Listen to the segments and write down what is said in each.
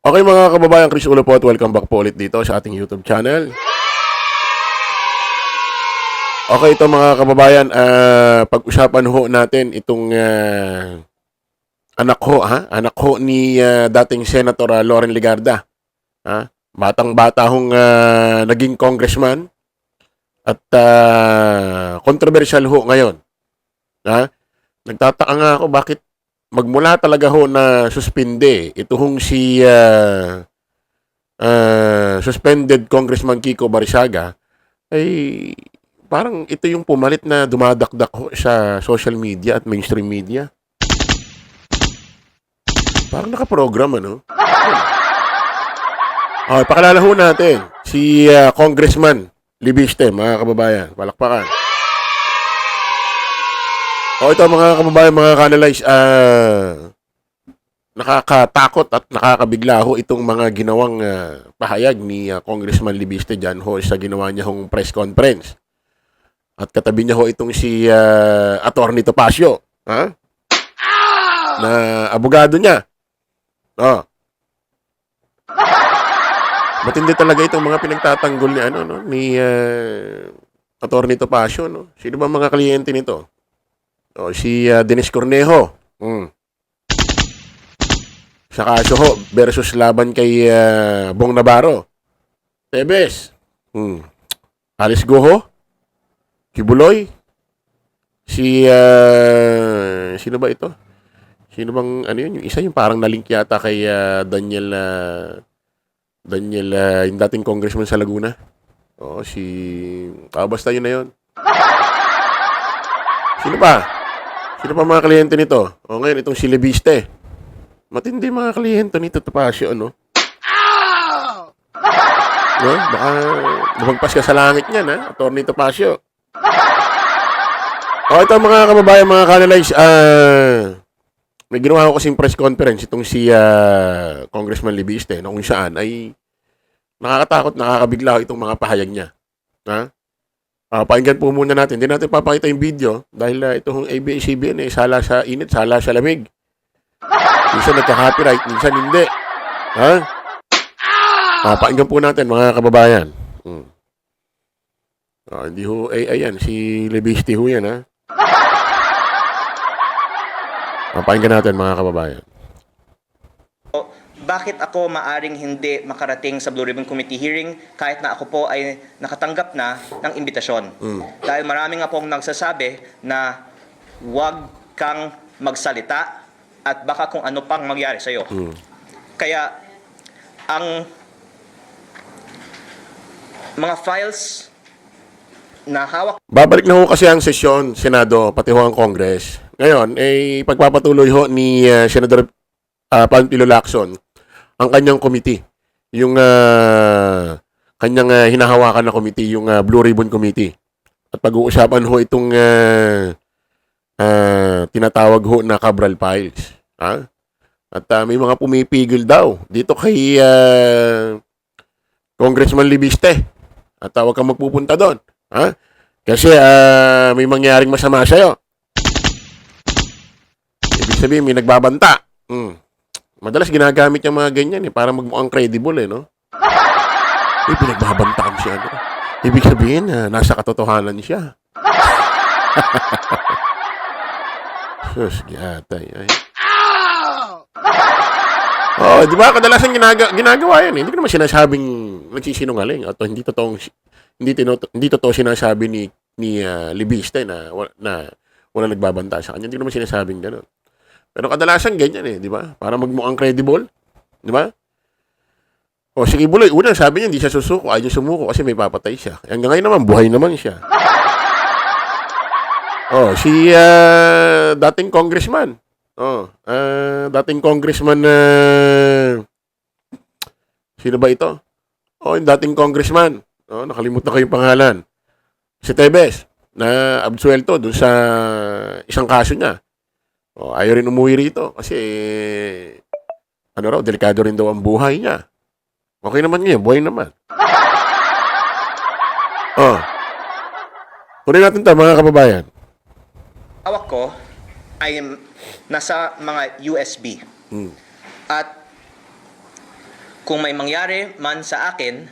Okay mga kababayan, Chris Ulo po at welcome back po ulit dito sa ating YouTube channel. Okay, ito mga kababayan, pag-usapan ho natin itong anak ho ni dating Senator Loren Legarda. Batang-bata hong naging congressman at controversial ho ngayon. Nagtataka nga ako bakit magmula talaga ho na suspinde ito hong si suspended Congressman Kiko Barisaga ay parang ito yung pumalit na dumadakdak ho sa social media at mainstream media. Parang nakaprogram ano. Okay, pakilala ho natin si Congressman Libiste, mga kababayan. Palakpakan. Ito mga kababayan, mga kanalays, nakakatakot at nakakabigla ho itong mga ginawang pahayag ni Congressman Libiste dyan ho sa ginawa niya hong press conference. At katabi niya ho itong si Atty. Topacio, na abogado niya. Matindi talaga itong mga pinagtatanggol ni ni Atty. Topacio, no? Sino ba mga kliyente nito? Si Dennis Cornejo. Sa kaso ho versus laban kay Bong Navarro. Tebes. Alice Goho. Kibuloy. Si sino ba ito? Sino bang ano yun? Yung isa yung parang nalink yata kay Daniel yung dating congressman sa Laguna. Basta yun na yun. Sino pa? Sino pa mga kliyente nito? Ngayon itong si Libiste. Matindi mga kliyente nito, Topacio, ano? No? Baka lumagpas ka sa langit niyan, Atty. Topacio. Ito mga kababayan, mga kanalays, may ginawa ko kasing press conference itong si Congressman Libiste, no, kung saan ay nakakatakot, nakakabigla itong mga pahayag niya. Pakinggan po muna natin. Hindi natin papakita yung video dahil itong ABS-CBN sala sa init, sala sa lamig. Minsan nagka-copyright, minsan hindi. Pakinggan po natin mga kababayan. Hindi ho, ayan, si Libiste ho yan, pakinggan natin mga kababayan. Bakit ako maaring hindi makarating sa Blue Ribbon Committee hearing kahit na ako po ay nakatanggap na ng imbitasyon? Dahil marami nga pong nagsasabi na huwag kang magsalita at baka kung ano pang mangyari sa'yo. Kaya ang mga files na hawak... Babalik na ho kasi ang sesyon, Senado, pati ho ang Congress. Ngayon, pagpapatuloy ho ni Senador Panfilo Lacson ang kanyang committee. Yung kanyang hinahawakan na committee, yung Blue Ribbon Committee. At pag-uusapan ho itong tinatawag ho na Cabral Files. At may mga pumipigil daw dito kay Congressman Libiste. At huwag kang magpupunta doon. Kasi may mangyaring masama sa'yo. Ibig sabihin, may nagbabanta. Madalas ginagamit yung mga ganyan para magmukhang credible, no? Pinagbabantaan siya, no? Ibig sabihin, nasa katotohanan siya. Sus, giyatay. Di ba? Kadalasan ginagawa yan. Hindi ko naman sinasabing nagsisinungaling at hindi totoo sinasabi ni Libiste na wala nagbabanta sa kanya. Hindi ko naman sinasabing gano'n. Pero kadalasan ganyan di ba? Para magmukhang credible, di ba? Si Kibuloy, una sabi niya hindi siya susuko, ayaw niya sumuko kasi may papatay siya. Hanggang ngayon naman, buhay naman siya. Si dating congressman. Dating congressman sino ba ito? Yung dating congressman. Nakalimutan ko yung pangalan. Si Tebes na absuelto doon sa isang kaso niya. Ayaw rin umuwi rito kasi delikado rin daw ang buhay niya. Okay naman niya, buhay naman. Kunin natin ito mga kababayan. Hawak ko ay nasa mga USB. At kung may mangyari man sa akin,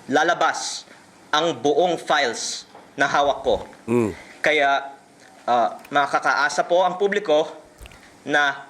lalabas ang buong files na hawak ko. Kaya makakaasa po ang publiko na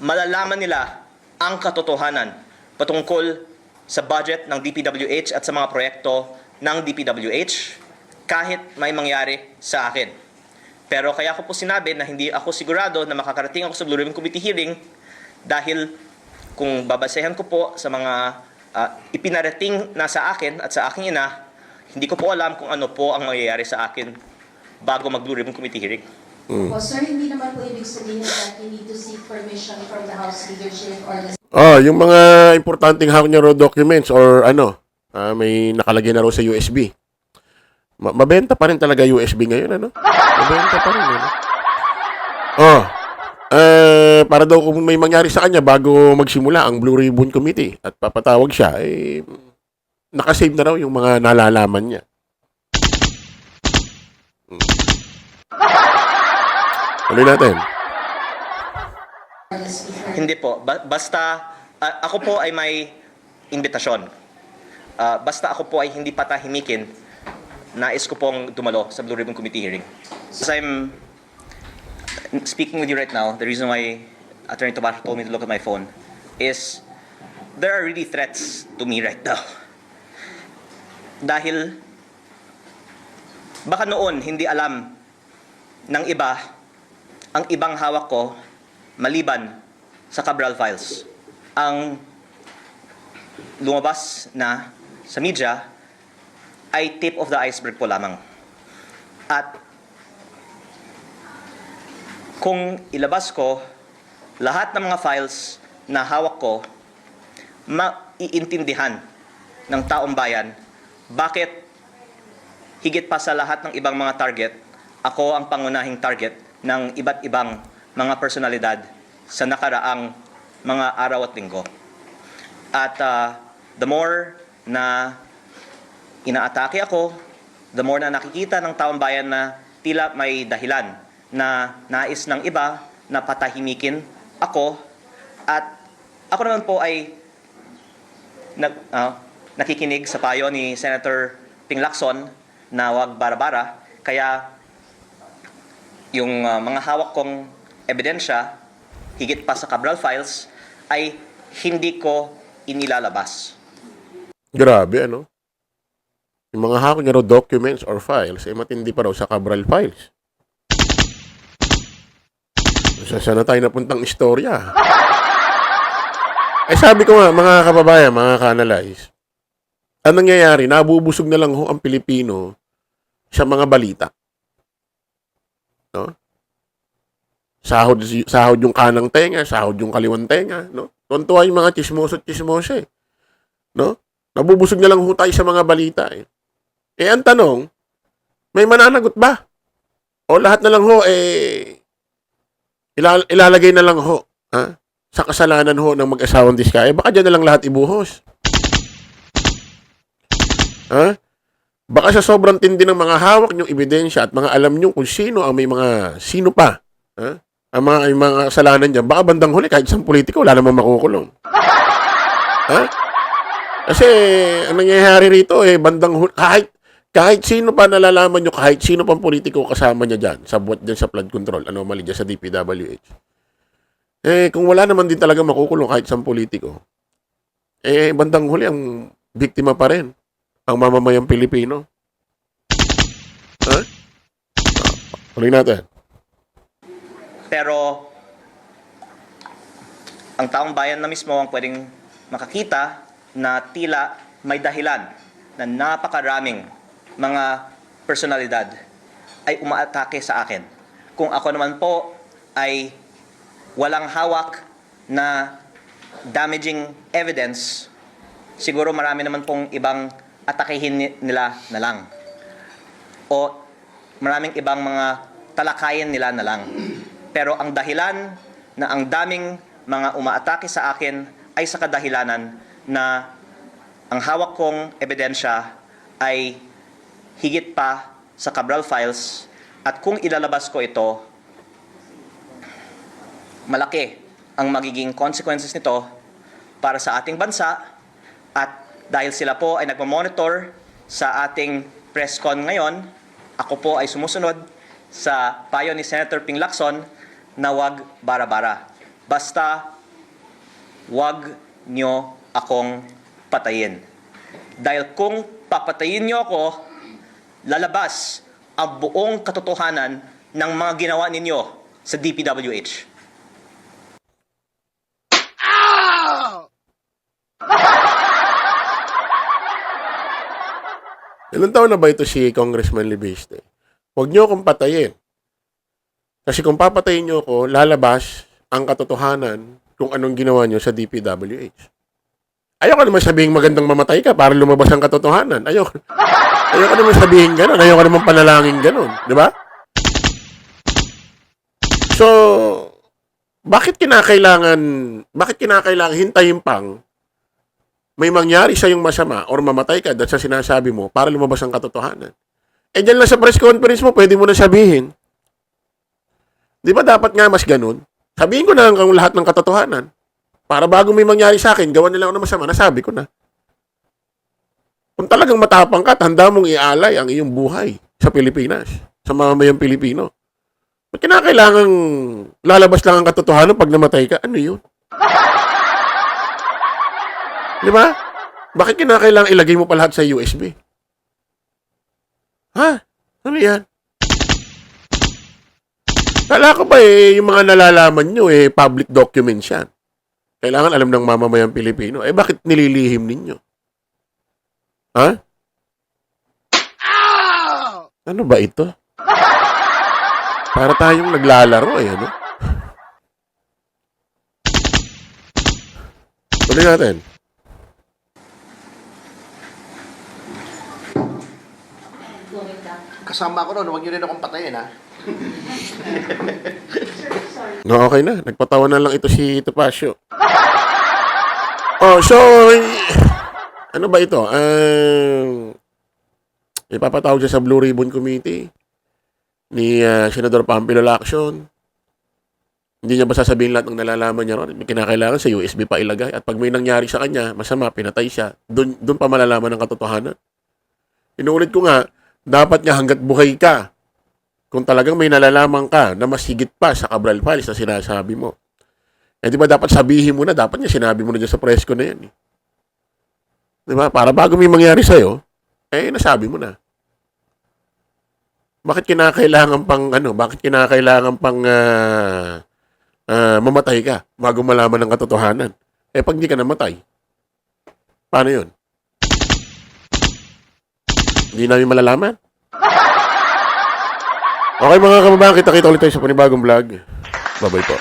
malalaman nila ang katotohanan patungkol sa budget ng DPWH at sa mga proyekto ng DPWH kahit may mangyari sa akin. Pero kaya ko po sinabi na hindi ako sigurado na makakarating ako sa Blue Ribbon Committee hearing dahil kung babasehan ko po sa mga ipinarating na sa akin at sa aking ina, hindi ko po alam kung ano po ang mangyayari sa akin bago mag-Blue Ribbon Committee hearing. O sir, hindi naman po ibig sabihin that you need to seek permission from the House leadership or the Yung mga importanteng hawak niya raw documents or may nakalagay na raw sa USB. Mabenta pa rin talaga USB ngayon, ano? Mabenta pa rin, ano? Para daw kung may mangyari sa kanya bago magsimula ang Blue Ribbon Committee at papatawag siya, nakasave na raw yung mga nalalaman niya. Tuloy natin. speaker. Hindi po. Basta ako po ay may imbitasyon. Basta ako po ay hindi patahimikin, nais ko pong dumalo sa Blue Ribbon Committee hearing. As I'm speaking with you right now, the reason why Attorney Tobar told me to look at my phone is there are really threats to me right now. Dahil baka noon hindi alam ng iba ang ibang hawak ko maliban sa Cabral files. Ang lumabas na sa media ay tip of the iceberg po lamang. At kung ilabas ko lahat ng mga files na hawak ko, maiintindihan ng taong bayan bakit higit pa sa lahat ng ibang mga target, ako ang pangunahing target ng iba't ibang mga personalidad sa nakaraang mga araw at linggo. At the more na inaatake ako, the more na nakikita ng taong bayan na tila may dahilan na nais ng iba na patahimikin ako, at ako naman po ay nakikinig sa payo ni Senator Ping Lacson na wag bara-bara, kaya yung mga hawak kong ebidensya higit pa sa Cabral files ay hindi ko inilalabas. Grabe, ano? Yung mga hawak niya raw documents or files, matindi pa raw sa Cabral files. Saan na tayo napuntang istorya? Sabi ko nga, mga kababayan, mga ka-analyze, ang nangyayari, nabubusog na lang ho ang Pilipino sa mga balita. No? Sahod yung kanang tenga, sahod yung kaliwang tenga, no? Tuntua yung mga chismoso at chismose. No? Nabubusog na lang ho tayo sa mga balita. Ang tanong, may mananagot ba? O lahat na lang ho, ilalagay na lang ho, sa kasalanan ho ng mag-asawang Diskaya? Baka dyan na lang lahat ibuhos. Baka sa sobrang tindi ng mga hawak niyong ebidensya at mga alam niyo kung sino ang sino pa, ang mga kasalanan dyan, baka bandang huli kahit isang politiko, wala namang makukulong. Kasi, ang nangyayari rito, bandang huli, kahit sino pa nalalaman nyo, kahit sino pang politiko kasama niya dyan, dyan sa flood control, anomaly dyan sa DPWH. Kung wala naman din talaga makukulong kahit isang politiko, bandang huli, ang biktima pa rin, ang mamamayang Pilipino. Tuloy natin. Pero ang taong bayan na mismo ang pwedeng makakita na tila may dahilan na napakaraming mga personalidad ay umaatake sa akin. Kung ako naman po ay walang hawak na damaging evidence, siguro marami naman pong ibang atakehin nila na lang. O maraming ibang mga talakayin nila na lang. Pero ang dahilan na ang daming mga umaatake sa akin ay sa kadahilanan na ang hawak kong ebidensya ay higit pa sa Cabral files, at kung ilalabas ko ito, malaki ang magiging consequences nito para sa ating bansa, at dahil sila po ay nagmamonitor sa ating press con ngayon, ako po ay sumusunod sa payo ni Senator Ping Lacson na wag bara-bara. Basta wag nyo akong patayin. Dahil kung papatayin nyo ako, lalabas ang buong katotohanan ng mga ginawa ninyo sa DPWH. Ilang taon na ba ito si Congressman Libiste? Huwag niyo akong patayin. Kasi kung papatayin niyo ako, lalabas ang katotohanan kung anong ginawa niyo sa DPWH. Ayoko naman sabihin magandang mamatay ka para lumabas ang katotohanan. Ayoko naman sabihin gano'n. Ayoko naman panalangin gano'n. Di ba? So, bakit kinakailangan hintayin pang may mangyari sa yung masama or mamatay ka dahil sa sinasabi mo para lumabas ang katotohanan? Eh, dyan lang sa press conference mo, pwede mo na sabihin. Di ba dapat nga mas ganun? Sabihin ko na ang lahat ng katotohanan. Para bago may mangyari sa akin, gawa nila ako ng masama, nasabi ko na. Kung talagang matapang ka, handa mong ialay ang iyong buhay sa Pilipinas, sa mamamayang Pilipino. Ba't kinakailangang lalabas lang ang katotohanan pag namatay ka? Ano yun? Di ba? Bakit kinakailangang ilagay mo pa lahat sa USB? Ha? Ano yan? Kala ko ba yung mga nalalaman nyo public documents yan. Kailangan alam ng mamamayang Pilipino. Bakit nililihim ninyo? Ha? Ano ba ito? Para tayong naglalaro ano? Tuloy natin. Kasama ko noon, huwag niyo rin akong patayin, ha? No, okay na. Nagpatawa na lang ito si Topacio. Oh, so, ano ba ito? Ipapatawag siya sa Blue Ribbon Committee ni Senador Pampilo Lacson. Hindi niya ba sasabihin lahat ng nalalaman niya ron? May kinakailangan sa USB pa ilagay. At pag may nangyari sa kanya, masama, pinatay siya. Doon pa malalaman ng katotohanan. Inuulit ko nga, dapat nga hanggat buhay ka, kung talagang may nalalaman ka na mas higit pa sa Cabral Files na sinasabi mo. Di ba dapat sabihin mo na, dapat niya sinabi mo na dyan sa press ko na yan. Di ba? Para bago may mangyari sa'yo, nasabi mo na. Bakit kinakailangan pang mamatay ka bago malaman ng katotohanan? Pag hindi ka namatay, paano yun? Hindi namin malalaman. Okay mga kababayan, kita-kita ulit tayo sa panibagong vlog. Bye-bye po.